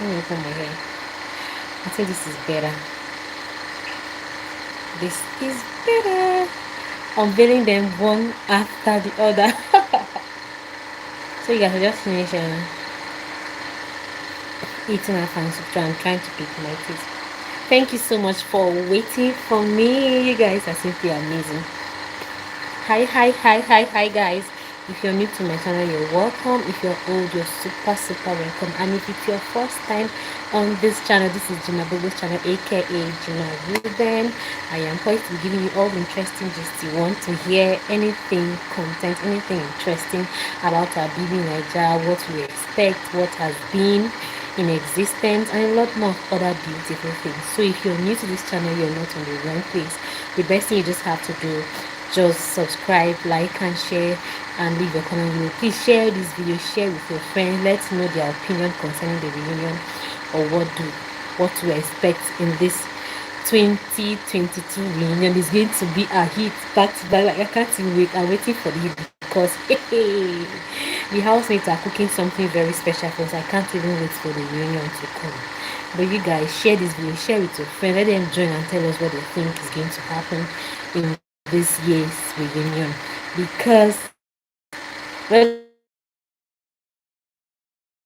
Let me put my hair. I think this is better. This is better. Unveiling them one after the other. So you guys are just finished eating our fancy food. I'm trying to pick my teeth. Thank you so much for waiting for me. You guys are simply amazing. Hi guys. If you're new to my channel, you're welcome. If you're old, you're super welcome. And if it's your first time on this channel, this is Gina Bobo's channel, aka Gina Ruben. I am going to be giving you all the interesting gist you want to hear, anything content, anything interesting about our Bbnaija, what we expect, what has been in existence, and a lot more other beautiful things. So if you're new to this channel, you're not on the wrong place. The best thing you just have to do, just subscribe, like, and share, and leave your comment below. Please share this video, share with your friends. Let's know their opinion concerning the reunion, or what to expect in this 2022 reunion. Is going to be a hit back to back. Like, I can't even wait. I'm waiting for the hit because hey, the housemates are cooking something very special for us. I can't even wait for the reunion to come. But you guys, share this video, share with your friends, let them join and tell us what they think is going to happen in this year's reunion, because under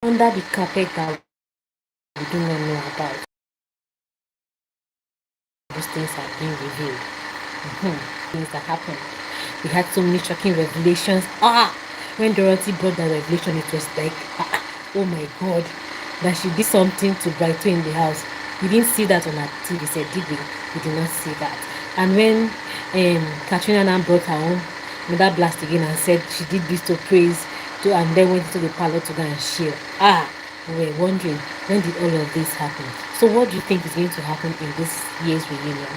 the carpet that we do not know about, those things are being revealed. Things that happened. We had so many shocking revelations. When Dorothy brought that revelation, it was like, oh my God, that she did something to Brighton in the house. We didn't see that on her TV set, did we? We did not see that. And when Katrina now brought her own mother blast again and said she did this to praise, and then went into the parlor to go and share. We were wondering, when did all of this happen? So what do you think is going to happen in this year's reunion?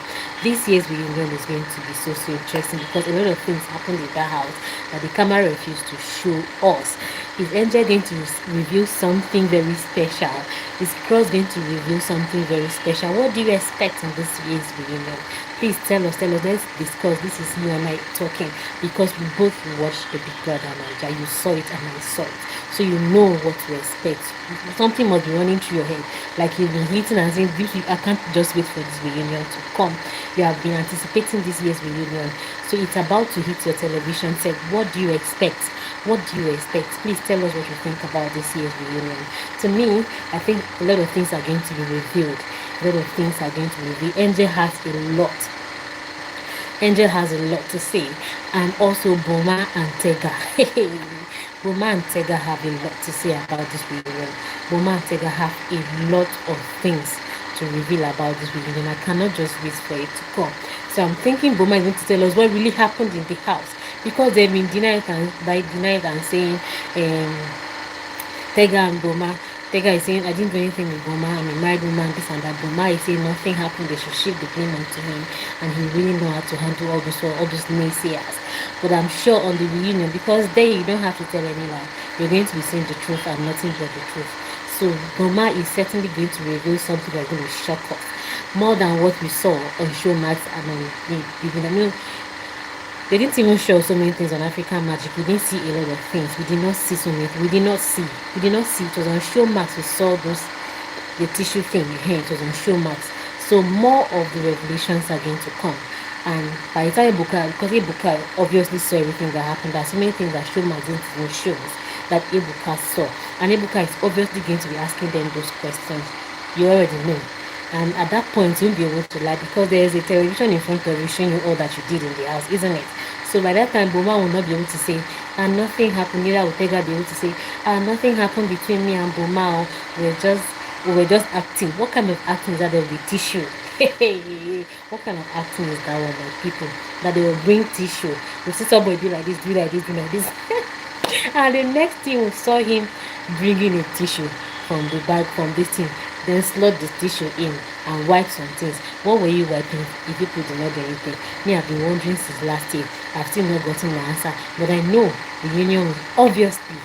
This year's reunion is going to be so interesting because a lot of things happened in that house that the camera refused to show us. Is Angel going to reveal something very special? Is Cross going to reveal something very special? What do you expect in this year's reunion? Please tell us, let's discuss. This is you and I talking because we both watched the Big Brother Naija. You saw it and I saw it. So you know what to expect. Something must be running through your head. Like you've been waiting and saying, I can't just wait for this reunion to come. You have been anticipating this year's reunion. So it's about to hit your television set. What do you expect? What do you expect? Please tell us what you think about this year's reunion. To me, I think a lot of things are going to be revealed. A lot of things are going to be revealed. Angel has a lot. Angel has a lot to say. And also Bulma and Tega. Bulma and Tega have a lot to say about this reunion. Bulma and Tega have a lot of things to reveal about this reunion. I cannot just wait for it to come. So I'm thinking Bulma is going to tell us what really happened in the house, because they've been denying and saying Tega and Bulma. Tega is saying, I didn't do anything with Bulma, I'm a married woman, this and that. Bulma is saying nothing happened, they should shift the blame onto him, and he really know how to handle all those naysayers. But I'm sure on the reunion, because there you don't have to tell any lie, you're going to be saying the truth and nothing but the truth. So Bulma is certainly going to reveal something that's going to shock us more than what we saw on Showmax and on the. I mean, they didn't even show so many things on African Magic. We didn't see a lot of things. We did not see so many. We did not see. It was on Showmax. We saw the tissue thing. It was on Showmax. So more of the revelations are going to come. And by the time because Ebuka obviously saw everything that happened, there are so many things that Showmax didn't even show us that Ebuka saw. And Ebuka is obviously going to be asking them those questions. You already know. And at that point, you won't be able to lie because there is a television in front of you showing you all that you did in the house, isn't it? So by that time, Bulma will not be able to say, and nothing happened. Neither will Tega be able to say, nothing happened between me and Bulma. We were just acting. What kind of acting is that? There will be tissue. What kind of acting is that one? Like people that they will bring tissue. We see somebody do like this, do like this, do like this. And the next thing we saw him bringing a tissue from the bag, from this thing, then slot the tissue in and wipe some things. What were you wiping if people did not do anything? Me, I've been wondering since last year. I've still not gotten the answer. But I know the union will obviously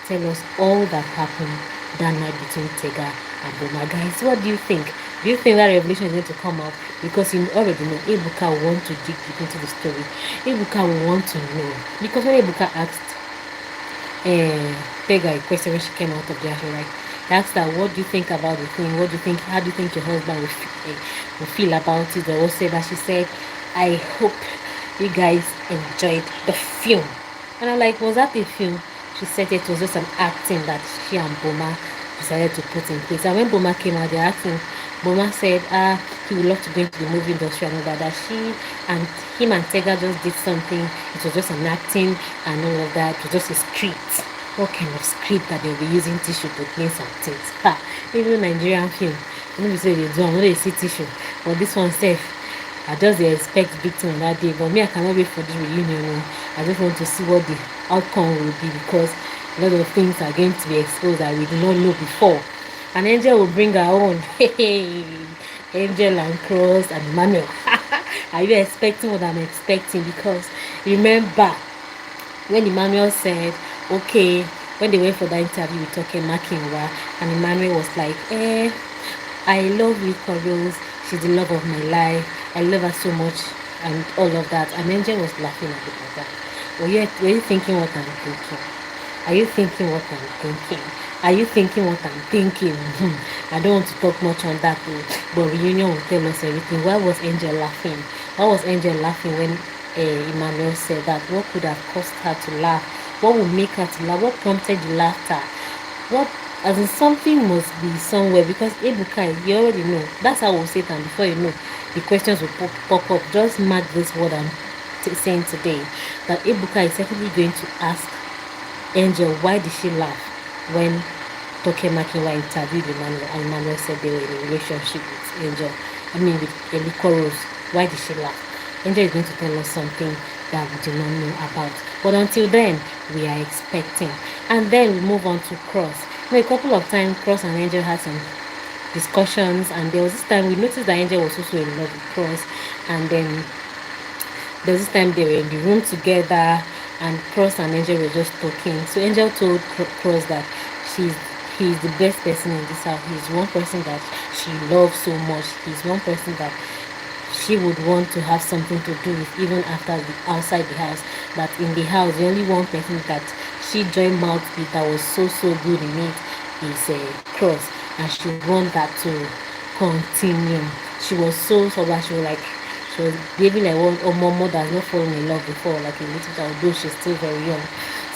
tell us all that happened that night between Tega and Bulma. Guys, what do you think? Do you think that revelation is going to come out? Because you already know Ebuka will want to dig deep into the story. Ebuka will want to know. Because when Ebuka asked Tega a question when she came out of there, she was like, He asked her, what do you think about the thing? What do you think? How do you think your husband will feel about it? Or whatever. She said, I hope you guys enjoyed the film. And I'm like, was that a film? She said it was just an acting that she and Boma decided to put in place. And when Boma came out, they asked him, Boma said, he would love to go into the movie industry and all that she and him and Tega just did something. It was just an acting and all of that. It was just a script. What kind of script that they'll be using tissue to clean some things? Even Nigerian film. I know we say they do, I know they see tissue. But this one safe. I just expect big thing on that day. But me, I cannot wait for the reunion. I just want to see what the outcome will be, because a lot of things are going to be exposed that we did not know before. And Angel will bring her own. Hey, Angel and Cross and Emmanuel. Are you expecting what I'm expecting? Because remember when Emmanuel said, okay, when they went for the interview with Makinwa, and Emmanuel was like, I love Liquorose, she's the love of my life, I love her so much, and all of that. And Angel was laughing at it like that. Were you thinking what I'm thinking? Are you thinking what I'm thinking? Are you thinking what I'm thinking? I don't want to talk much on that, but reunion will tell us everything. Why was Angel laughing? Why was Angel laughing when Emmanuel said that? What could have caused her to laugh? What would make her to laugh? What prompted the laughter? What, as in, something must be somewhere, because Ebuka, you already know. That's how we'll say it, and before you know, the questions will pop up. Just mark this word I'm saying today, that Ebuka is definitely going to ask Angel, why did she laugh when Makinwa interviewed Emmanuel, and Emmanuel said they were in a relationship with Angel, with Liquorose. Why did she laugh? Angel is going to tell us something that we do not know about. But until then, we are expecting. And then we move on to Cross. A couple of times, Cross and Angel had some discussions, and there was this time we noticed that Angel was also in love with Cross, and then there was this time they were in the room together, and Cross and Angel were just talking. So Angel told Cross that he's the best person in this house. He's one person that she loves so much. He's one person that she would want to have something to do with even after outside the house. That in the house, the only one person that she joined mouth with that was so good in it is Cross, and she want that to continue. She was so bad. She was behaving like one mom that has not fallen in love before, like a little child, although she's still very young.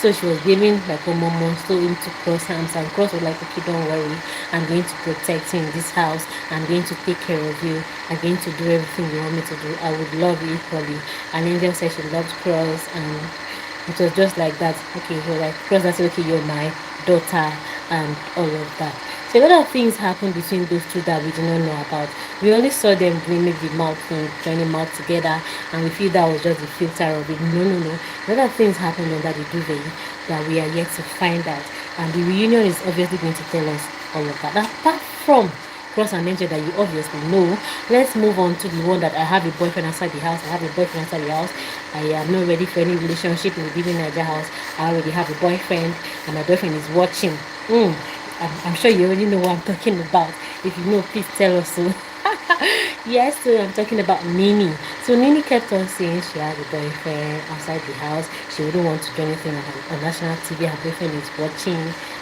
So she was behaving like a mom, so into Cross hands, and Cross was like, okay, don't worry, I'm going to protect you in this house, I'm going to take care of you, I'm going to do everything you want me to do, I would love you equally. And Angel said she loved Cross, and it was just like that. Okay, he was like, Cross, I said, okay, you're my daughter, and all of that. So a lot of things happened between those two that we did not know about. We only saw them doing maybe mouth thing, joining mouth together, and we feel that was just the filter of it. No. A lot of things happened under the duvet that we are yet to find out. And the reunion is obviously going to tell us all of that. Apart from Cross and Angel that you obviously know, let's move on to the one that I have a boyfriend outside the house. I have a boyfriend outside the house. I am not ready for any relationship in the Bbnaija house. I already have a boyfriend, and my boyfriend is watching. I'm sure you already know what I'm talking about. If you know, please tell us so. Yes, so I'm talking about Nini. So Nini kept on saying she had a boyfriend outside the house. She wouldn't want to do anything on national TV. Her boyfriend is watching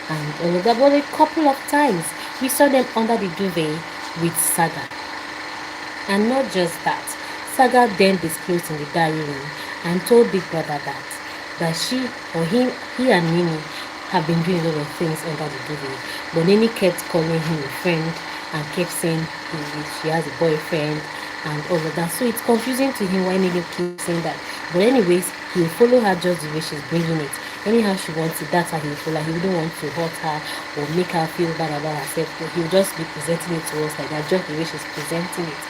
and all of that. But a couple of times, we saw them under the duvet with Saga. And not just that, Saga then disclosed in the diary room and told Big Brother that he and Nini have been doing a lot of things under the duvet. But Nini kept calling him a friend and kept saying she has a boyfriend and all of that. So it's confusing to him why Nini keeps saying that. But anyways, he'll follow her just the way she's bringing it. Anyhow she wants it, that's how he'll follow her. He wouldn't want to hurt her or make her feel bad about herself. But he'll just be presenting it to us like that, just the way she's presenting it.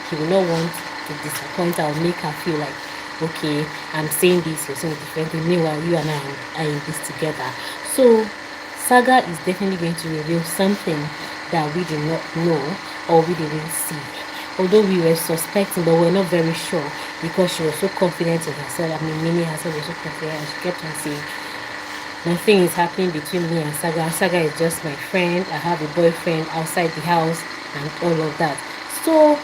He will not want to disappoint her or make her feel like, okay, I'm saying this, you're saying it differently. Meanwhile, you and I are in this together. So Saga is definitely going to reveal something that we did not know or we didn't see. Although we were suspecting, but we're not very sure because she was so confident in herself. Nini herself was so confident, and she kept on saying, nothing is happening between me and Saga. Saga is just my friend. I have a boyfriend outside the house and all of that. So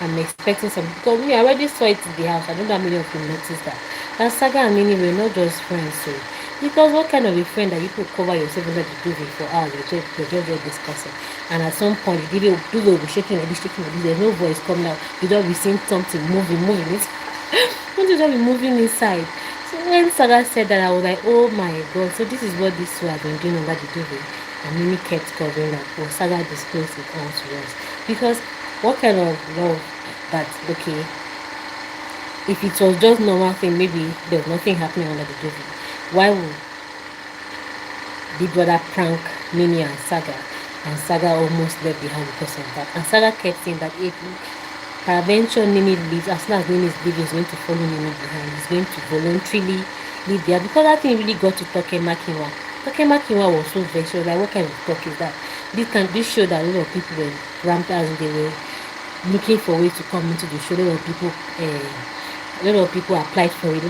I'm expecting something. Because I already saw it in the house. I don't know how many of you noticed that. Saga and Nini were not just friends. So Because what kind of a friend that you could cover yourself under the duvet for hours, you're just discussing. And at some point, the duvet will be shaking like this, there's no voice coming out. You don't be seeing something moving. Don't you just be moving inside? So when Saga said that, I was like, oh my god, so this is what this two have been doing under the duvet. And Nini kept covering up. Well, Saga disclosed it all to us. Because what kind of love that, okay, if it was just normal thing, maybe there was nothing happening under the duvet. Why would Big Brother prank Nini and Saga? And Saga almost left behind because of that. And Saga kept saying that if peradventure Nini leaves, as soon as Nini is leaving, he's going to follow Nini behind. He's going to voluntarily leave there. Because that thing really got to Tokemakiwa. Tokemakiwa was so vexed. She was like, what kind of talk is that? This showed that a lot of people were ramped as they were looking for ways to come into the show. A lot of people applied for it.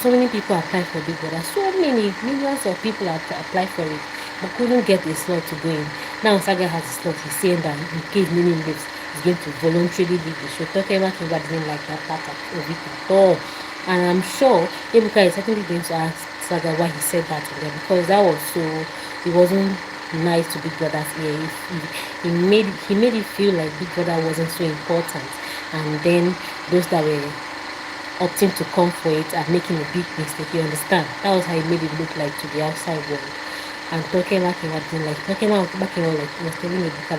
So many people applied for Big Brother. So many millions of people applied for it, but couldn't get a slot to go in. Now Saga has a slot. He's saying that in case Nini leaves, he's going to voluntarily leave the show. Tokemakiwa didn't like that part of it at all. And I'm sure Ebuka is certainly going to ask Saga why he said that to them, because that was so, it wasn't nice to Big Brother's ear. He made it feel like Big Brother wasn't so important, and then those that were opting to come for it and making a big mistake, you understand? That was how it made it look like to the outside world. And Tokemakiwa didn't like, Tokemakiwa like was telling Ebuka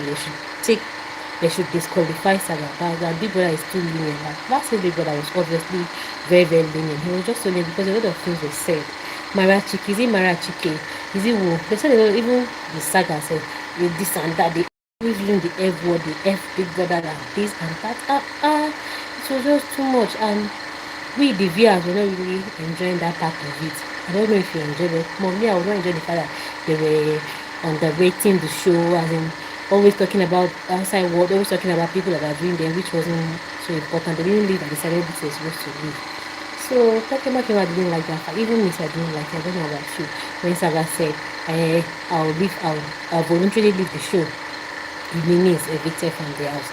they should disqualify Saga. That Big Brother is too lenient. Last year Big Brother was obviously very, very lenient. He was just so lenient because a lot of things were said. Marachiki, is it Marachiki? Is it who? They said even the Saga said this and that. They always using the F word, the F Big Brother and this and that. It was just too much. And we, the viewers, were not really enjoying that part of it. I don't know if you enjoyed it. Me, I was not enjoying the fact that they were underrating the show, as in always talking about outside world, always talking about people that are doing them, which wasn't so important. They didn't leave, and the celebrities were supposed to leave. So Tokemakiwa didn't like that. Even me, I didn't like it. I don't know about you. When Saga said, I'll voluntarily leave the show, if Nini is evicted from the house,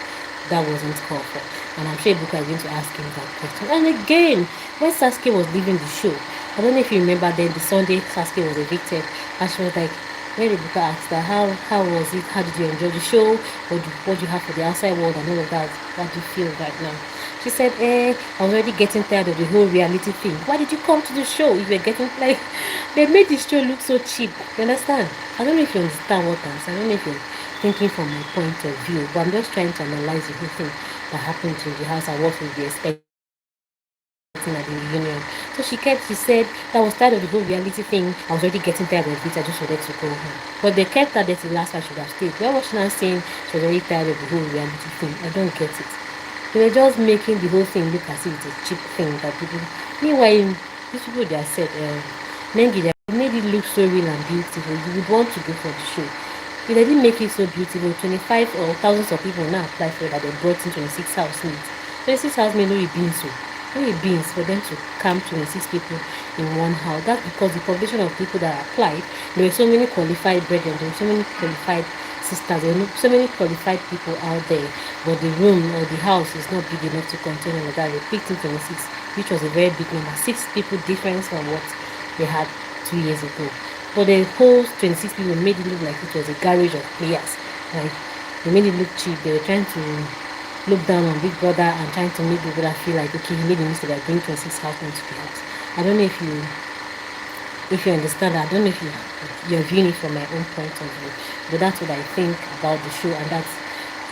that wasn't called for. And I'm sure Ebuka is going to ask him that question. And again, when Saskay was leaving the show, I don't know if you remember then, the Sunday Saskay was evicted, and she was like, when Ebuka asked her, how was it? How did you enjoy the show? What do you have for the outside world and all of that? What do you feel right now? She said, I was already getting tired of the whole reality thing. Why did you come to the show? You were getting, like, they made the show look so cheap. You understand? I don't know if you understand what I'm saying. I don't know if you're thinking from my point of view, but I'm just trying to analyze the whole thing that happened in the house and what we be expecting at the reunion. So she said that I was tired of the whole reality thing. I was already getting tired of it. I just wanted to go home. But they kept her there till last time she would have stayed. Why was she now saying she was already tired of the whole reality thing? I don't get it. They were just making the whole thing look as if it's a cheap thing that people. Meanwhile, these people that said, Nengi, they made it look so real and beautiful. You would want to go for the show. If they didn't make it so beautiful, 25 or thousands of people now apply for it, that they brought in 26 housemates. 26 housemates no being so. No beings for them to camp 26 people in one house. That's because the population of people that applied, there were so many qualified brethren, there were so many qualified sisters, there were so many qualified people out there, but the room or the house is not big enough to contain all of that. They picked in 26, which was a very big number, 6 people difference from what they had 2 years ago. But the whole 26 people made it look like it was a garage of players. Like, they made it look cheap. They were trying to look down on Big Brother and trying to make Big Brother feel like, okay, he made a mistake by bringing 26 households to the house. I don't know if you understand that. I don't know if you're viewing it from my own point of view, but that's what I think about the show, and that's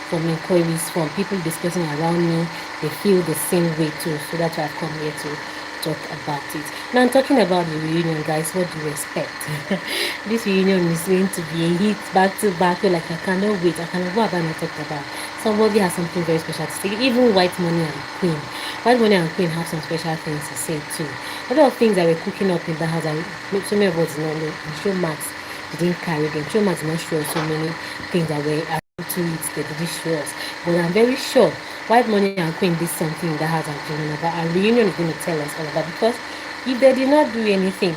from inquiries from people discussing around me. They feel the same way too, so that's why I've come here to talk about it. Now I'm talking about the reunion, guys. What do you expect? This reunion is going to be a hit back to back. You're like, I cannot wait. I cannot. What have I not talked about? Somebody has something very special to say. Even White Money and Queen. White Money and Queen have some special things to say too. A lot of things that were cooking up in the house that so many of us did not know. And Show Max didn't carry them. Show Max did not show us so many things that were added to it. They didn't show us. But I'm very sure White Money and Queen did something in the house and Queen about. And reunion is going to tell us all about, because if they did not do anything,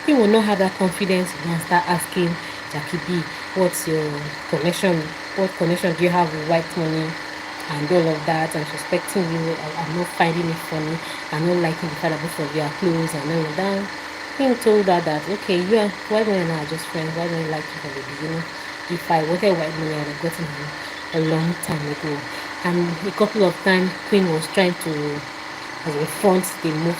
Queen will not have that confidence and start asking Jackie B, what's your connection? What connection do you have with White Money and all of that? I'm suspecting you. I'm not finding it funny. I'm not liking the fact that both of you are close and all of that. Queen told her that, okay, you and White Money and I are just friends. White Money liked you from the beginning. If I wanted White Money, I would have gotten him a long time ago. And a couple of times, Queen was trying to, as a front, they move,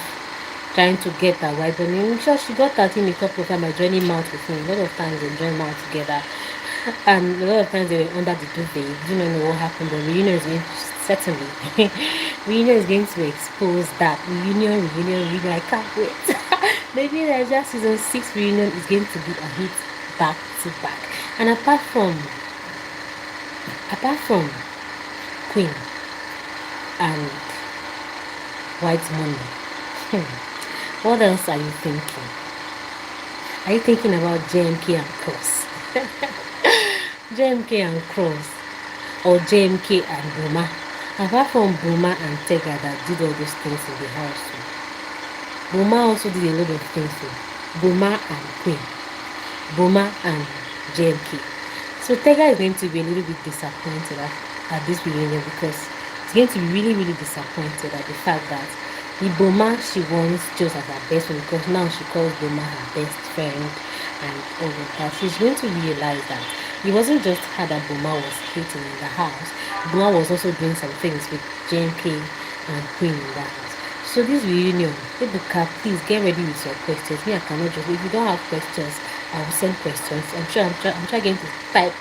trying to get that White Money. I'm sure she got at him a couple of times by joining mouth with him. A lot of times they joined mouth together. And a lot of times they were under the duvet. You don't know what happened, but reunion is going to, certainly. Reunion is going to expose that. Reunion. I can't wait. Maybe there's just season 6 reunion is going to be a hit back to back. And apart from Queen and White Money, what else are you thinking? Are you thinking about JMK and Cross? JMK and Cross, or JMK and Bulma? Apart from Bulma and Tega that did all those things in the house, Bulma also did a lot of things. Bulma and Queen, Bulma and JMK. So Tega is going to be a little bit disappointed at this reunion, because it's going to be really disappointed at the fact that the Bulma she once chose as her best friend, because now she calls Bulma her best friend and all of that. She's going to realize that it wasn't just her that Bulma was hating in the house. Bulma was also doing some things with JMK and Queen in the house. So this reunion, Ebuka, please get ready with your questions. Me, I cannot just, if you don't have questions, I will send questions. I'm trying to type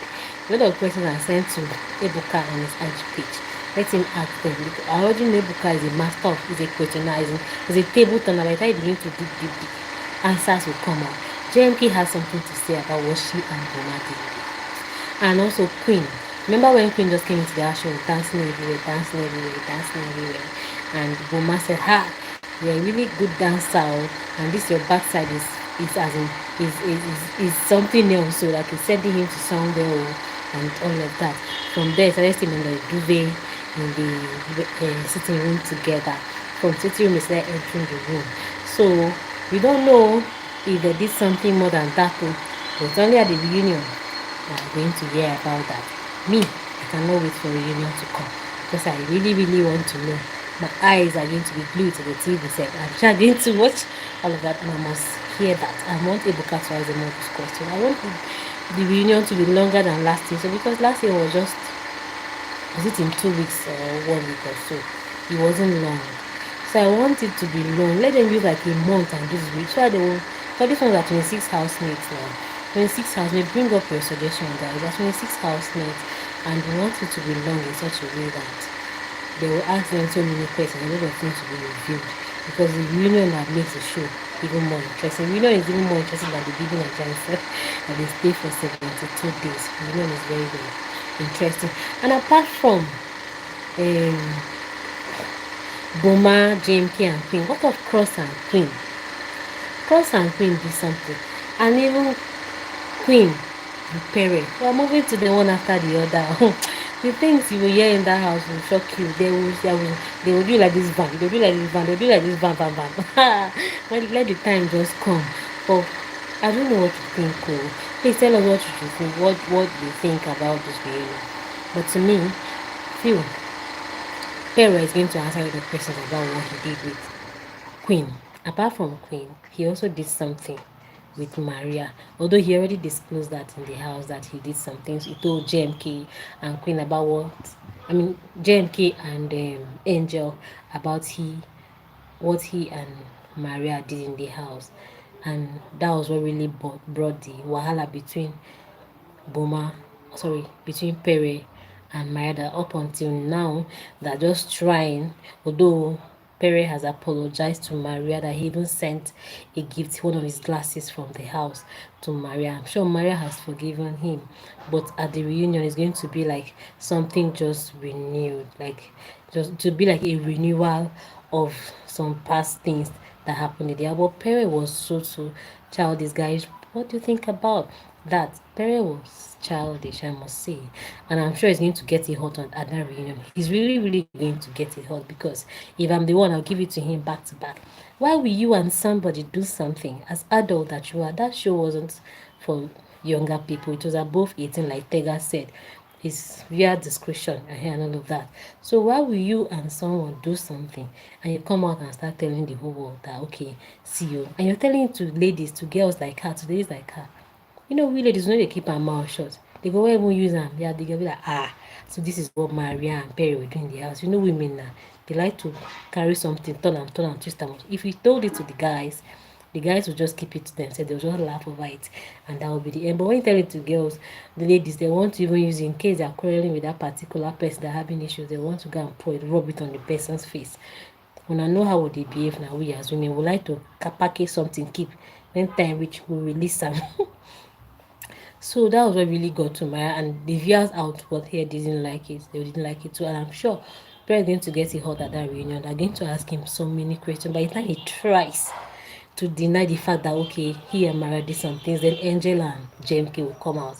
a lot of questions and send to Ebuka on his IG page. Let him ask them. I already know Ebuka is a master of, is a questioner, is a table turner. By the time you begin to dig, answers will come out. JMK has something to say about what she and Bulma did. And also Queen. Remember when Queen just came into the house, she was dancing everywhere. And Bulma said, "Ha, you're a really good dancer, and this your backside is as in is something else." So like it's sending him to somewhere and all of that. From there, started sitting on the duvet in the sitting room together. From sitting room, they started entering the room. So we don't know if they did something more than that, but only at the reunion we are going to hear about that. Me, I cannot wait for reunion to come, because I really want to know. My eyes are going to be glued to the TV set. I'm just going to watch all of that, and I must hear that. I want Ebuka to answer more this question. I want the reunion to be longer than last year. So because last year was it in 2 weeks or 1 week or so? It wasn't long. So I want it to be long. Let them use like a month and this week. So they will. So this one's are 26 housemates now. 26 housemates. Bring up your suggestion, guys. That's 26 housemates, and we want it to be long in such a way that they will ask them so many questions, a lot of things to be reviewed, because the reunion that makes the show even more interesting. Reunion is even more interesting than the Bibi and Jansen, and they stay for 72 days. Reunion is very interesting. And apart from Bulma, JMK and Queen, what of Cross and Queen? Cross and Queen did something, and even Queen and Perry. We are moving to the one after the other. The things you will hear in that house will shock you. They will do like this van. They will do like this van. They will do like this van. When let the time just come. But I don't know what you think. Please tell us what you think. What you think about this reunion. But to me, feel Perry is going to answer the questions about what he did with Queen. Apart from Queen, he also did something with Maria, although he already disclosed that in the house that he did some things. He told JMK and Queen about JMK and Angel about what he and Maria did in the house, and that was what really brought the wahala between between Perry and Maria. Up until now, they're just trying, although Perry has apologized to Maria, that he even sent a gift, one of his glasses from the house, to Maria. I'm sure Maria has forgiven him, but at the reunion it's going to be like something just renewed, like just to be like a renewal of some past things that happened in there. But Perry was so childish, guys. What do you think about that? Perry was childish, I must say, and I'm sure he's going to get it hot at that reunion. He's really going to get it hot, because if I'm the one, I'll give it to him back to back. Why will you and somebody do something as adult that you are? That show wasn't for younger people. It was above 18, like Tega said. It's via discretion and all of that. So why will you and someone do something and you come out and start telling the whole world that, okay, see you, and you're telling to ladies, to girls like her, to ladies like her, you know, we ladies, when they keep our mouth shut, they go even use them. Yeah, they go be like, so this is what Maria and Perry were doing in the house. You know, women now, they like to carry something, turn and twist them. If you told it to the guys will just keep it to themselves. They'll just laugh over it, and that will be the end. But when you tell it to girls, the ladies, they want to even use it in case they're quarreling with that particular person that having issues. They want to go and pour it, rub it on the person's face. When I know how they behave now, we as women would like to package something, keep when time which we release them. So that was what really got to Maya, and the viewers out but here didn't like it. They didn't like it too, and I'm sure they're going to get it hot at that reunion. They're going to ask him so many questions. By the time he tries to deny the fact that okay, he and Mara did some things, then Angel and JMK will come out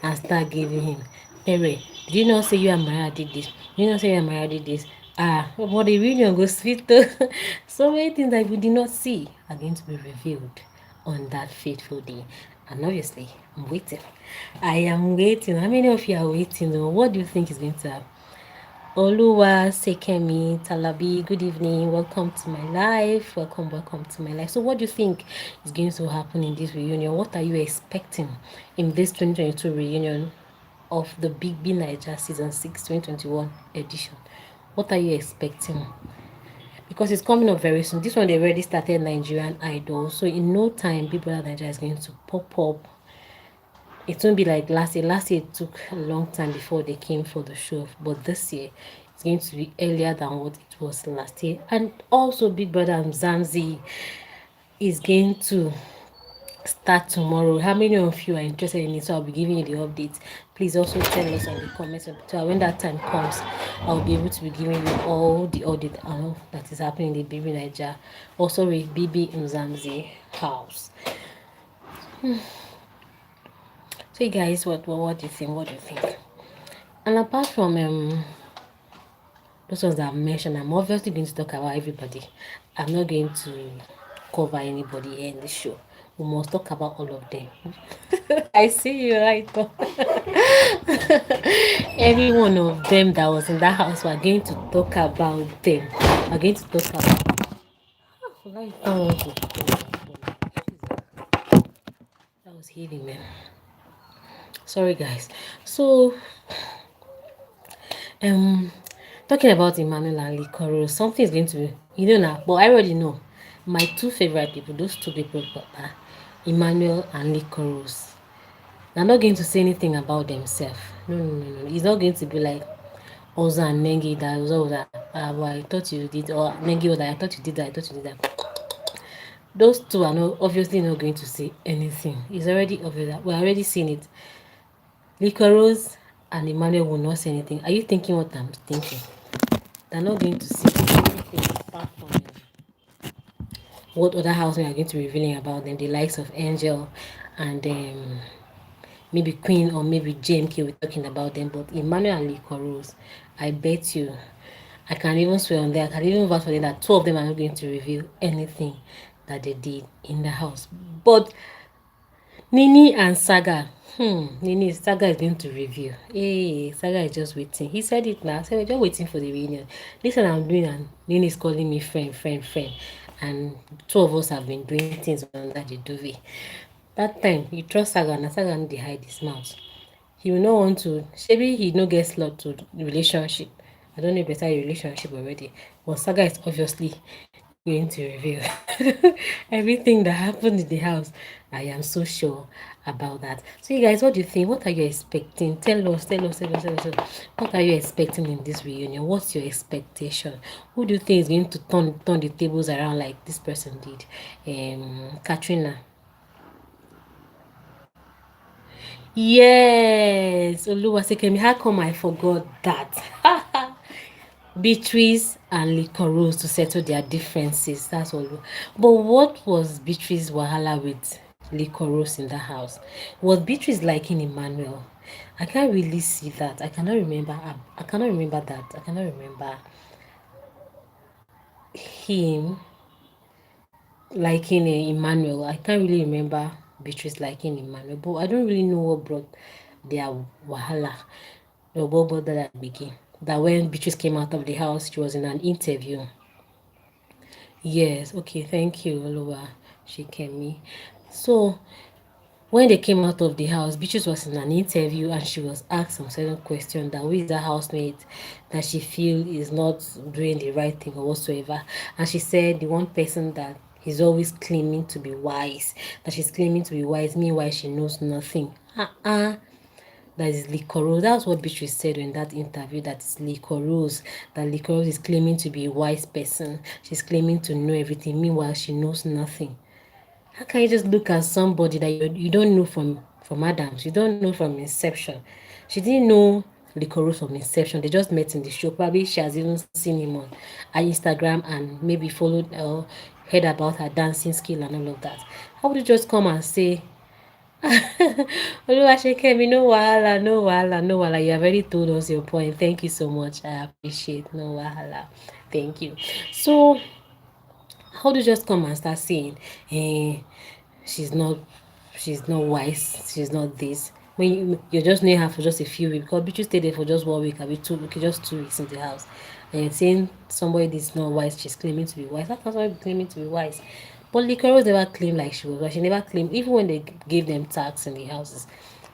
and start giving him, Perry, did you not say you and Mara did this? Did you not say you and Mara did this? But the reunion goes sweet though. So many things that we did not see are going to be revealed on that fateful day. And obviously, I'm waiting. I am waiting. How many of you are waiting? What do you think is going to happen? Oluwa Sekemi Talabi, good evening. Welcome to my life. Welcome to my life. So, what do you think is going to happen in this reunion? What are you expecting in this 2022 reunion of the Bbnaija season 6 2021 edition? What are you expecting? Because it's coming up very soon. This one they already started Nigerian Idol, so in no time, Big Brother Nigeria is going to pop up. It won't be like last year. Last year it took a long time before they came for the show, but this year it's going to be earlier than what it was last year. And also Big Brother and Zamzi is going to start tomorrow. How many of you are interested in it? So I'll be giving you the updates. Please also tell us in the comments. So when that time comes, I'll be able to be giving you all the audit that is happening in the Bbnaija, also with Bibi Mzamzi house. So you guys, what do you think? What do you think? And apart from those ones that I've mentioned, I'm obviously going to talk about everybody. I'm not going to cover anybody here in the show. We must talk about all of them. I see you right now. Every one of them that was in that house, we're going to talk about them. We're going to talk about. That was healing, man. Sorry, guys. So, talking about Emmanuel and Liquorose, something is going to be, now, but I already know my two favorite people, those two people are Emmanuel and Liquorose. They're not going to say anything about themselves. No. It's not going to be like Oza and Nengi that was all that. Well, I thought you did, or Nengi was that I thought you did that. I thought you did that. Those two are not obviously not going to say anything. It's already obvious that we're already seeing it. Liquorose and Emmanuel will not say anything. Are you thinking what I'm thinking? They're not going to say anything apart from what other housemates are going to be revealing about them, the likes of Angel and maybe Queen or maybe JMK. We're talking about them, but Emmanuel and Liquorose, I bet you, I can even swear on that. I can even vouch for them that two of them are not going to reveal anything that they did in the house. But Nini and Saga, Saga is going to review. Hey, Saga is just waiting. He said it now. I said, we're just waiting for the reunion. Listen, I'm doing, and Nini is calling me friend. And two of us have been doing things under the duvet. That time, you trust Saga, and Saga need to hide his mouth. He will not want to, maybe he no get slot to the relationship. I don't know if it's a relationship already. But Saga is obviously going to reveal everything that happened in the house. I am so sure about that. So you guys, what do you think? What are you expecting? Tell us. What are you expecting in this reunion? What's your expectation? Who do you think is going to turn the tables around like this person did? Katrina. Yes, Oluwasekemi, how come I forgot that? Beatrice and Liquorose to settle their differences. That's all. But what was Beatrice's wahala with Liquorose in the house? Was Beatrice liking Emmanuel? I can't really see that. I cannot remember. I cannot remember that. I cannot remember him liking Emmanuel. I can't really remember Beatrice liking Emmanuel. But I don't really know what brought their wahala. The bobo that begin. That when Beatrice came out of the house, she was in an interview. Yes, okay, thank you, Oluwa Shikemi. So when they came out of the house, Beatrice was in an interview and she was asked some certain question that who is that housemate that she feel is not doing the right thing or whatsoever. And she said the one person that is always claiming to be wise, that she's claiming to be wise, meanwhile she knows nothing. That is Liquorose. That's what Beatrice said in that interview. That is Liquorose. That Liquorose is claiming to be a wise person. She's claiming to know everything. Meanwhile, she knows nothing. How can you just look at somebody that you don't know from Adams? You don't know from inception. She didn't know Liquorose from inception. They just met in the show. Probably she has even seen him on her Instagram and maybe followed or heard about her dancing skill and all of that. How would you just come and say, Oluwasekemi, no wahala, no wahala, no wahala. You have already told us your point. Thank you so much. I appreciate. No wahala. Thank you. So, how do you just come and start saying, eh, she's not, she's not wise, she's not this. When you're just knowing her for just a few weeks, because Beatrice stayed there for just 1 week, I mean 2 weeks, just 2 weeks in the house, and you're saying somebody is not wise, she's claiming to be wise. How can somebody be claiming to be wise? But Licorice never claimed like she was wise. She never claimed, even when they gave them tax in the houses.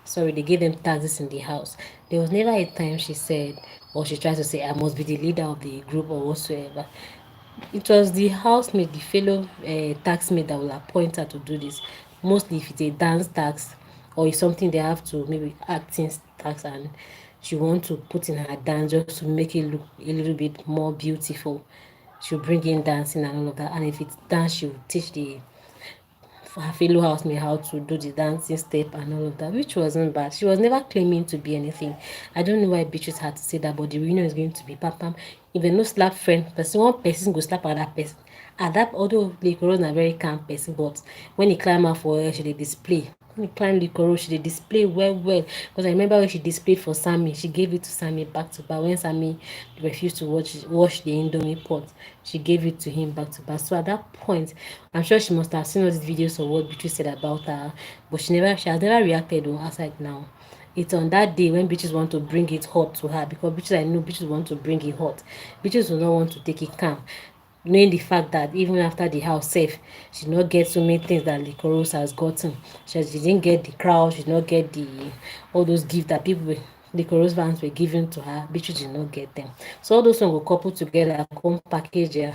Sorry, they gave them taxes in the house. There was never a time she said, or she tried to say, I must be the leader of the group or whatsoever. It was the housemate, the fellow taxmate that will appoint her to do this. Mostly if it's a dance tax or it's something they have to maybe acting tax and she want to put in her dance just to make it look a little bit more beautiful. She'll bring in dancing and all of that. And if it's dance, she'll teach the her fellow housemate how to do the dancing step and all of that, which wasn't bad. She was never claiming to be anything. I don't know why Beatrice had to say that, but the reunion is going to be pam pam. If a no slap friend person, one person go slap another person. At that, although Licorice na very calm person, but when he climb out for her, she dey display. When he climb Licorice, she dey display well well. Because I remember when she displayed for Sammy, she gave it to Sammy back to back. When Sammy refused to wash the Indomie pot, she gave it to him back to back. So at that point, I'm sure she must have seen all these videos of what Beatrice said about her, but she has never reacted on outside now. It's on that day when Beatrice want to bring it hot to her, because Beatrice, I know Beatrice want to bring it hot. Beatrice will not want to take it calm, knowing the fact that even after the house safe, she did not get so many things that Liquorose has gotten. She didn't get the crowd, she did not get the all those gifts that Liquorose fans were giving to her. Beatrice did not get them. So all those ones will couple together, come package her,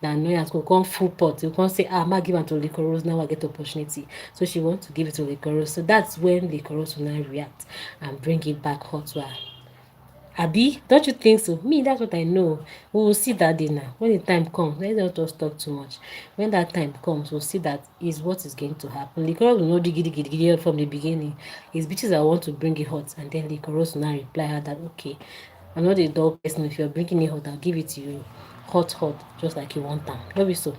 the annoyance will come full pot. You can't say, I give it to Liquorose, now I get opportunity. So she wants to give it to Liquorose. So that's when Liquorose will now react and bring it back hot to her. Abi, don't you think so? Me, that's what I know. We will see that day now. When the time comes, let's not just talk too much. When that time comes, we'll see that is what is going to happen. Liquorose will know the from the beginning. It's bitches that want to bring it hot, and then Liquorose will now reply her that, okay, I'm not a dull person. If you're bringing it hot, I'll give it to you hot, just like you want them. Don't be so.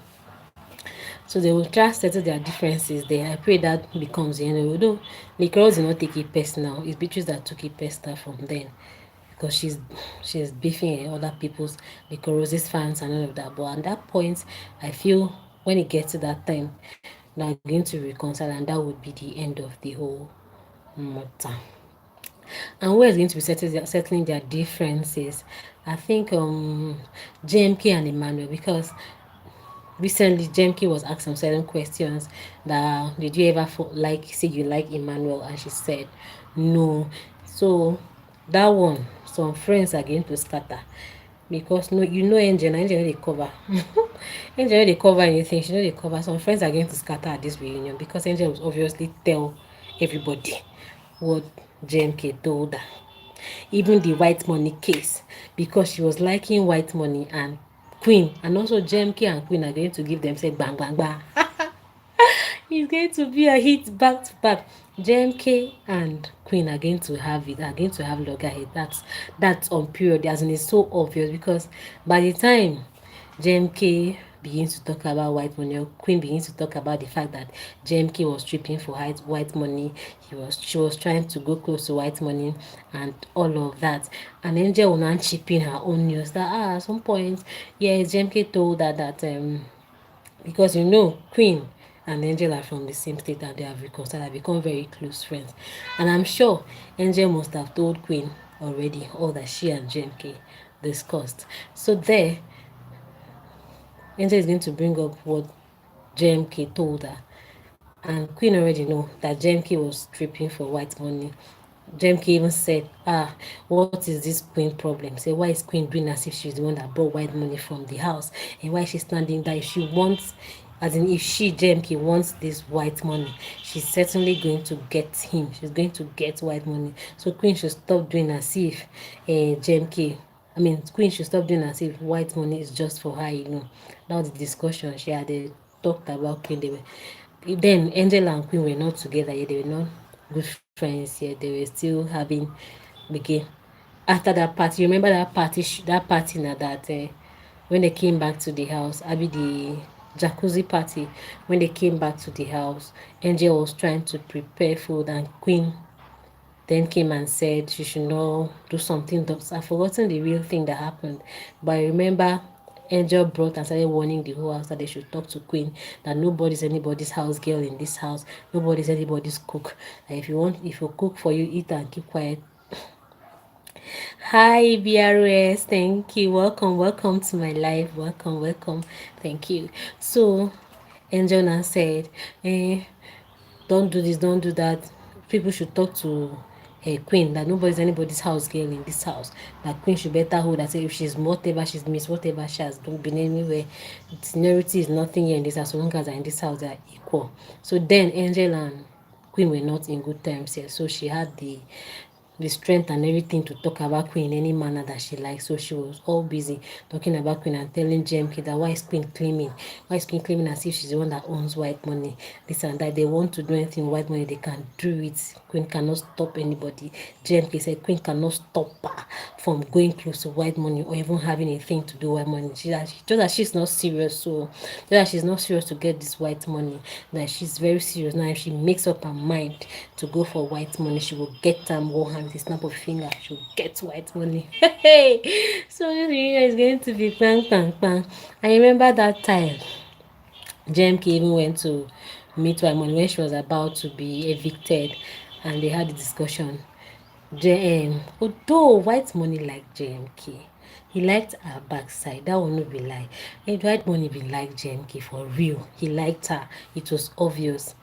So they will try to settle their differences there. I pray that becomes the end. Although Liquorose did not take it personal, it's Beatrice that took it personal from then, because she's beefing other people's Licorose's fans and all of that. But at that point, I feel when it gets to that time, they're going to reconcile, and that would be the end of the whole matter. And who is going to be settling their differences? I think JMK and Emmanuel, because recently JMK was asked some certain questions that did you ever say you like Emmanuel, and she said no. So that one, some friends are going to scatter, because no, Angel no dey cover. Angel no dey cover anything, she no dey cover. Some friends are going to scatter at this reunion, because Angel will obviously tell everybody what JMK told her. Even the White Money case, because she was liking White Money and Queen, and also JMK and Queen are going to give themselves bang bang bang. It's going to be a hit back to back. JMK and Queen are going to have loggerhead. That's on period, as in it's so obvious, because by the time JMK begins to talk about White Money, or Queen begins to talk about the fact that JMK was tripping for White Money, she was trying to go close to White Money and all of that, and Angel will not chip in her own news that at some point, yes, JMK told her that because Queen and Angel are from the same state and they have reconciled, have become very close friends. And I'm sure Angel must have told Queen already, all that she and JMK discussed. So there, Angel is going to bring up what JMK told her. And Queen already know that JMK was tripping for white money. JMK even said, what is this Queen problem? Say, why is Queen doing as if she's the one that brought white money from the house? And why is she standing there? If she wants, as in if she, JMK, wants this white money, she's certainly going to get him. She's going to get white money. So Queen should stop doing as if JMK, Queen should stop doing as if white money is just for her, That was the discussion she had. They talked about Queen. Then Angel and Queen were not together yet. They were not good friends yet. They were still having begin after that party. You remember that party? That party now that when they came back to the house, the jacuzzi party. When they came back to the house, Angel was trying to prepare food, and Queen then came and said she should not do something. I've forgotten the real thing that happened, but I remember Angel brought and started warning the whole house that they should talk to Queen, that nobody's anybody's house girl in this house, nobody's anybody's cook. That if you cook for you, eat and keep quiet. Hi BRS, thank you. Welcome to my live. Welcome. Thank you. So Angel now said, don't do this, don't do that. People should talk to Queen, that nobody's anybody's house girl in this house. That Queen should better hold her. Say if she's whatever she's missed, whatever she has been anywhere, seniority is nothing here in this house. So long as they're in this house, they're equal. So then Angel and Queen were not in good terms here. So she had the strength and everything to talk about Queen in any manner that she likes. So she was all busy talking about Queen and telling JMK that why is Queen claiming? Why is Queen claiming as if she's the one that owns white money? This and that. They want to do anything with white money, they can do it. Queen cannot stop anybody. JMK said Queen cannot stop her from going close to white money or even having a thing to do with white money. Just that she's not serious. So just that she's not serious to get this white money. That she's very serious. Now if she makes up her mind to go for white money, she will get them one hand with a snap of a finger. She'll get white money. So this reunion is going to be bang bang bang. I remember that time JMK even went to meet white money when she was about to be evicted, and they had a discussion. Although white money like JMK, he liked her backside. That will not be lie. And white money be like JMK for real. He liked her. It was obvious.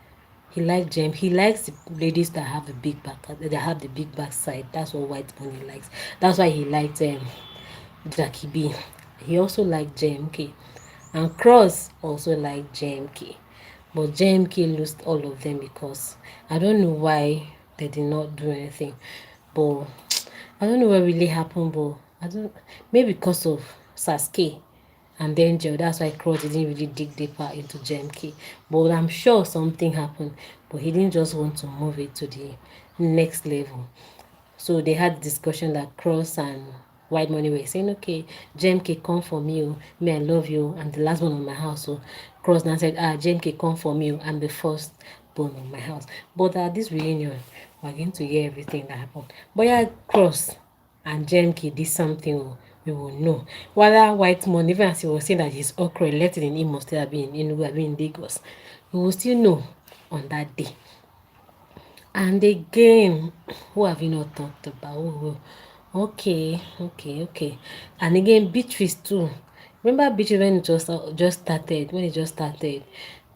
He liked Jem. He likes the ladies that have a big back, that have the big backside. That's what white money likes. That's why he liked Jackie B. He also liked JMK, and Cross also liked JMK. But JMK lost all of them because I don't know why they did not do anything. But I don't know what really happened. But I don't. Maybe because of Saskay and then Angel. That's why Cross didn't really dig deeper into JMK. But I'm sure something happened. But he didn't just want to move it to the next level. So they had discussion that Cross and White Money were saying, okay, JMK come for me, me I love you, I'm the last one on my house. So Cross now said, JMK come for me, I'm the first born on my house. But at this reunion, we're going to hear everything that happened. But yeah, Cross and JMK did something, we will know. Whether White Money, even as he was saying that his okra elected in Imo State, being in Enugu, in Lagos, we will still know on that day. And again, who have you not talked about? Okay. And again, Beatrice too. Remember Beatrice when it just started? When it just started,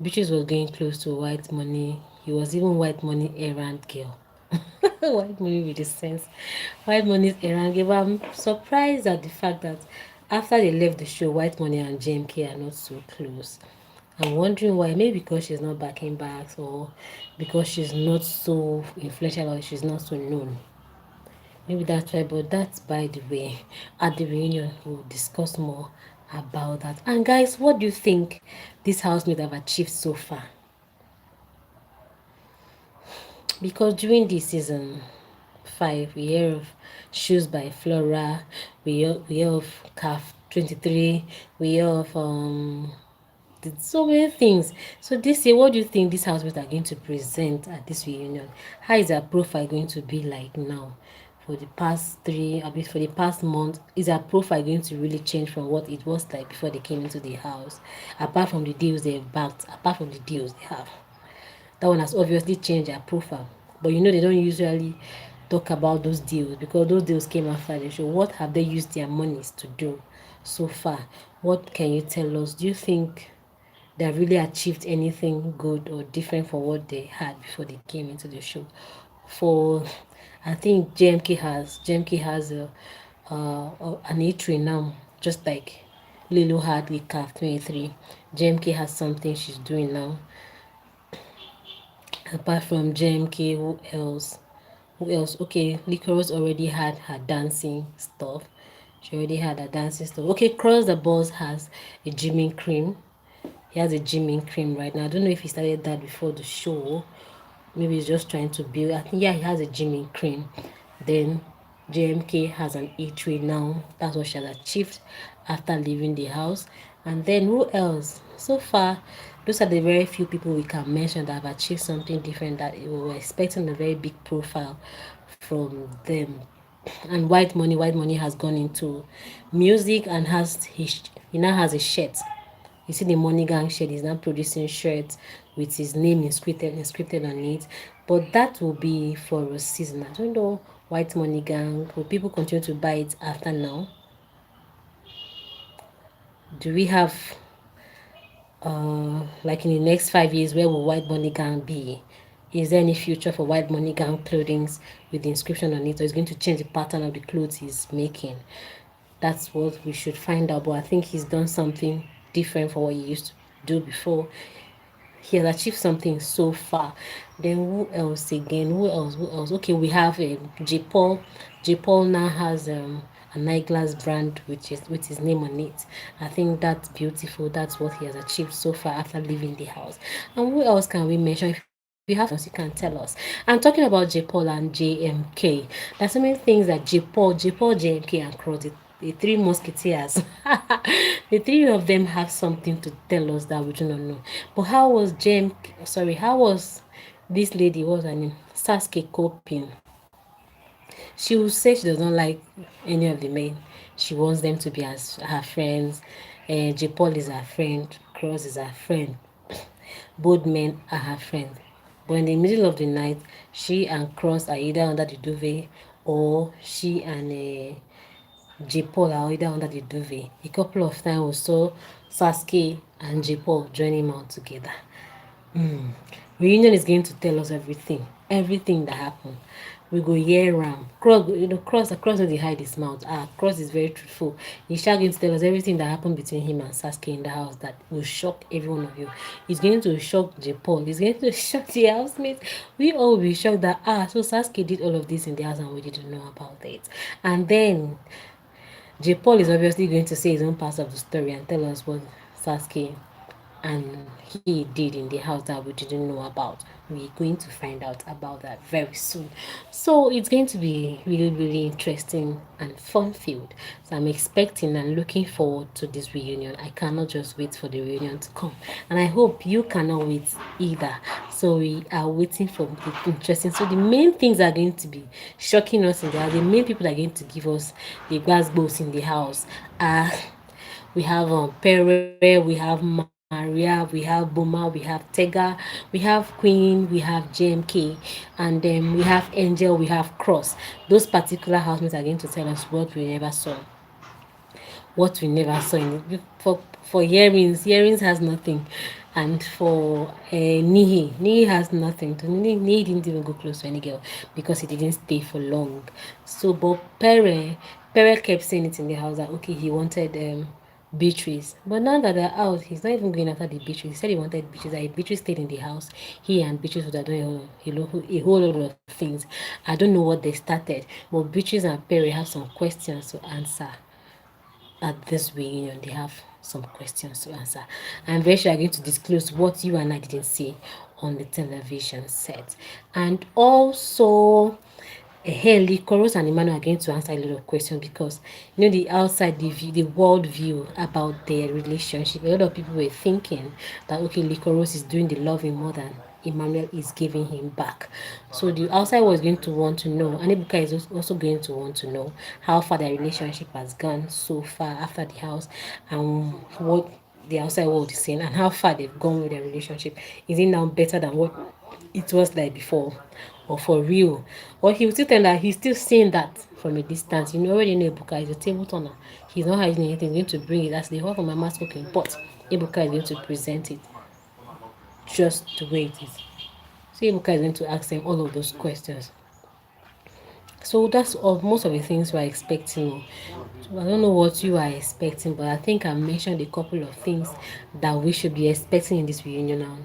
Beatrice was going close to White Money. He was even White Money errand girl. White Money with the sense. White Money's errand girl. But I'm surprised at the fact that after they left the show, White Money and JMK are not so close. I'm wondering why. Maybe because she's not backing backs, or because she's not so influential, or she's not so known. Maybe that's why. But that's by the way. At the reunion, we'll discuss more about that. And guys, what do you think this housemate have achieved so far? Because during this season 5, we hear of shoes by Flora, we hear of CAF 23, we hear of did so many things. So this year, what do you think these housemates are going to present at this reunion? How is their profile going to be like now? For the past for the past month, is their profile going to really change from what it was like before they came into the house? Apart from the deals they've backed, apart from the deals they have, that one has obviously changed their profile. But they don't usually talk about those deals because those deals came after the show. What have they used their monies to do so far? What can you tell us? Do you think they really achieved anything good or different from what they had before they came into the show? For I think JMK has an eatery now, just like Lilo had with CAF 23. JMK has something she's doing now. Apart from JMK, who else? Who else? Okay, Liquorose already had her dancing stuff. She already had her dancing stuff. Okay, Cross the Balls has a gymming cream. He has a gymming cream right now. I don't know if he started that before the show. Maybe he's just trying to build. I think, yeah, he has a gymming cream. Then JMK has an eatery now. That's what she has achieved after leaving the house. And then who else? So far, those are the very few people we can mention that have achieved something different that we were expecting a very big profile from them. And White Money has gone into music and he now has a shirt. You see the Money Gang shirt, he's now producing shirts with his name inscripted on it. But that will be for a season. I don't know. White Money Gang, will people continue to buy it after now? Do we have like in the next 5 years, where will White Money Gang be? Is there any future for White Money Gang clothing with the inscription on it, or is going to change the pattern of the clothes he's making? That's what we should find out. But I think he's done something different from what he used to do before. He has achieved something so far. Then who else again? Who else? Okay, we have J Paul. J Paul now has an eyeglass brand with his name on it. I think that's beautiful. That's what he has achieved so far after leaving the house. And who else can we mention? If you have else, you can tell us. I'm talking about J Paul and JMK. There's so many things that J Paul, JMK, and Cross, the three musketeers. The three of them have something to tell us that we do not know. But how was how was this lady, what's her name, Saskay, coping? She will say she does not like any of the men. She wants them to be as her friends. J Paul is her friend, Cross is her friend. Both men are her friends. But in the middle of the night, she and Cross are either under the duvet, or she and J Paul are either under the duvet. A couple of times we saw Saskay and J Paul joining out together. Reunion is going to tell us everything that happened. We go hear Cross, Cross no dey hide his mouth. Cross is very truthful. He's going to tell us everything that happened between him and Saskay in the house that will shock every one of you. He's going to shock J Paul. He's going to shock the housemates. We all will be shocked that so Saskay did all of this in the house and we didn't know about it. And then J Paul is obviously going to say his own part of the story and tell us what Saskay and he did in the house that we didn't know about. We're going to find out about that very soon. So it's going to be really, really interesting and fun filled. So I'm expecting and looking forward to this reunion. I cannot just wait for the reunion to come. And I hope you cannot wait either. So we are waiting for the interesting. So the main things are going to be shocking us in the house. The main people that are going to give us the glasgows in the house are we have Pere, we have Maria, we have Bulma, we have Tega, we have Queen, we have JMK, and then we have Angel, we have Cross. Those particular housemates are going to tell us what we never saw. What we never saw in it. For earrings has nothing. And for Nini has nothing. Nini didn't even go close to any girl because he didn't stay for long. So, but Pere kept saying it in the house that okay, he wanted Beatrice. But now that they're out, he's not even going after the Beatrice. He said he wanted Beatrice. That if Beatrice stayed in the house, he and Beatrice would have done a whole lot of things. I don't know what they started, but Beatrice and Perry have some questions to answer at this reunion. They have some questions to answer. I'm very sure I'm going to disclose what you and I didn't see on the television set. And also, Liquorose and Emmanuel are going to answer a lot of questions because the outside the world view about their relationship. A lot of people were thinking that okay, Liquorose is doing the loving more than Emmanuel is giving him back. So the outside was going to want to know, and Ebuka is also going to want to know how far their relationship has gone so far after the house, and what the outside world is saying, and how far they've gone with their relationship. Is it now better than what it was like before, or for real, or he will still tell that he's still seeing that from a distance. You already know Ebuka is a table turner. He's not hiding anything. He's going to bring it as the whole from my mass cooking, but Ebuka is going to present it just the way it is. So Ebuka is going to ask them all of those questions. So that's all, most of the things we're expecting. So I don't know what you are expecting, but I think I mentioned a couple of things that we should be expecting in this reunion now.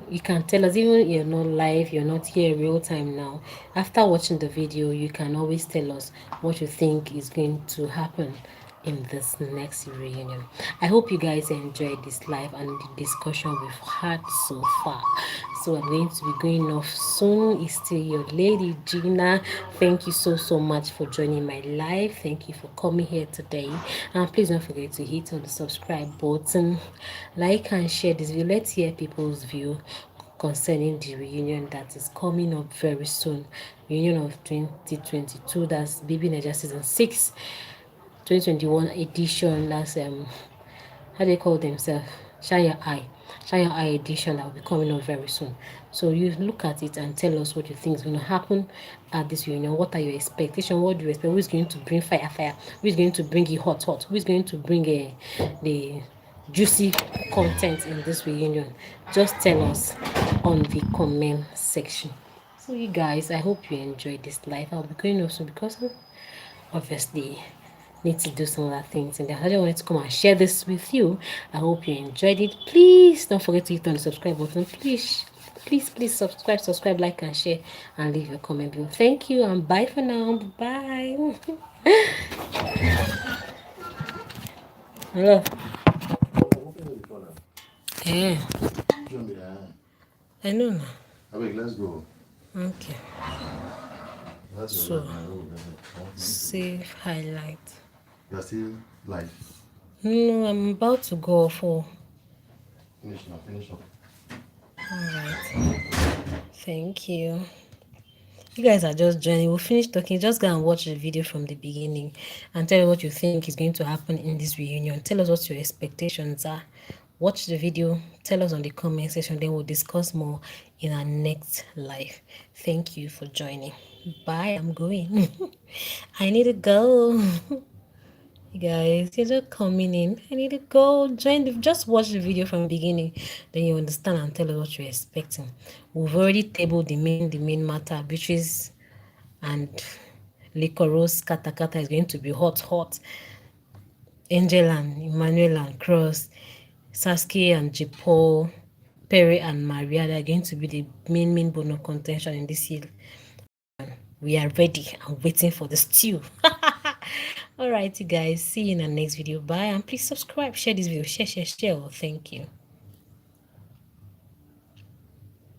You can tell us, even you're not live, you're not here real time now. After watching the video, you can always tell us what you think is going to happen in this next reunion. I hope you guys enjoyed this live and the discussion we've had so far. So I'm going to be going off soon. It's still your lady Gina. Thank you so much for joining my live. Thank you for coming here today, and please don't forget to hit on the subscribe button, like and share this video. Let's hear people's view concerning the reunion that is coming up very soon. Reunion of 2022, that's Bbnaija season 6 2021 edition. That's how they call themselves, Shine Your Eye edition, that will be coming up very soon. So you look at it and tell us what you think is going to happen at this reunion. What are your expectations? What do you expect? Who is going to bring fire? Who is going to bring it hot? Who is going to bring the juicy content in this reunion? Just tell us on the comment section. So you guys, I hope you enjoyed this live. I'll be going also because obviously need to do some other things, and I just wanted to come and share this with you. I hope you enjoyed it. Please don't forget to hit on the subscribe button. Please subscribe, like and share, and leave your comment below. Thank you, and bye for now. Bye. Hello. Yeah, I know now. Let's go. Okay. So save highlight. You're still live. No, I'm about to go for. Finish up. Alright. Thank you. You guys are just joining. We'll finish talking. Just go and watch the video from the beginning and tell us what you think is going to happen in this reunion. Tell us what your expectations are. Watch the video. Tell us on the comment section. Then we'll discuss more in our next live. Thank you for joining. Bye. I'm going. I need to go. You guys, you're just coming in. I need to go just watch the video from the beginning, then you understand and tell us what you're expecting. We've already tabled the main matter. Beatrice and Liquorose Kata is going to be hot. Angel and Emmanuel and Cross, Saskay and Jipo, Perry and Maria, they're going to be the main bone of contention in this year. We are ready and waiting for the stew. Alright, you guys, see you in the next video. Bye, and please subscribe, share this video, share. Thank you.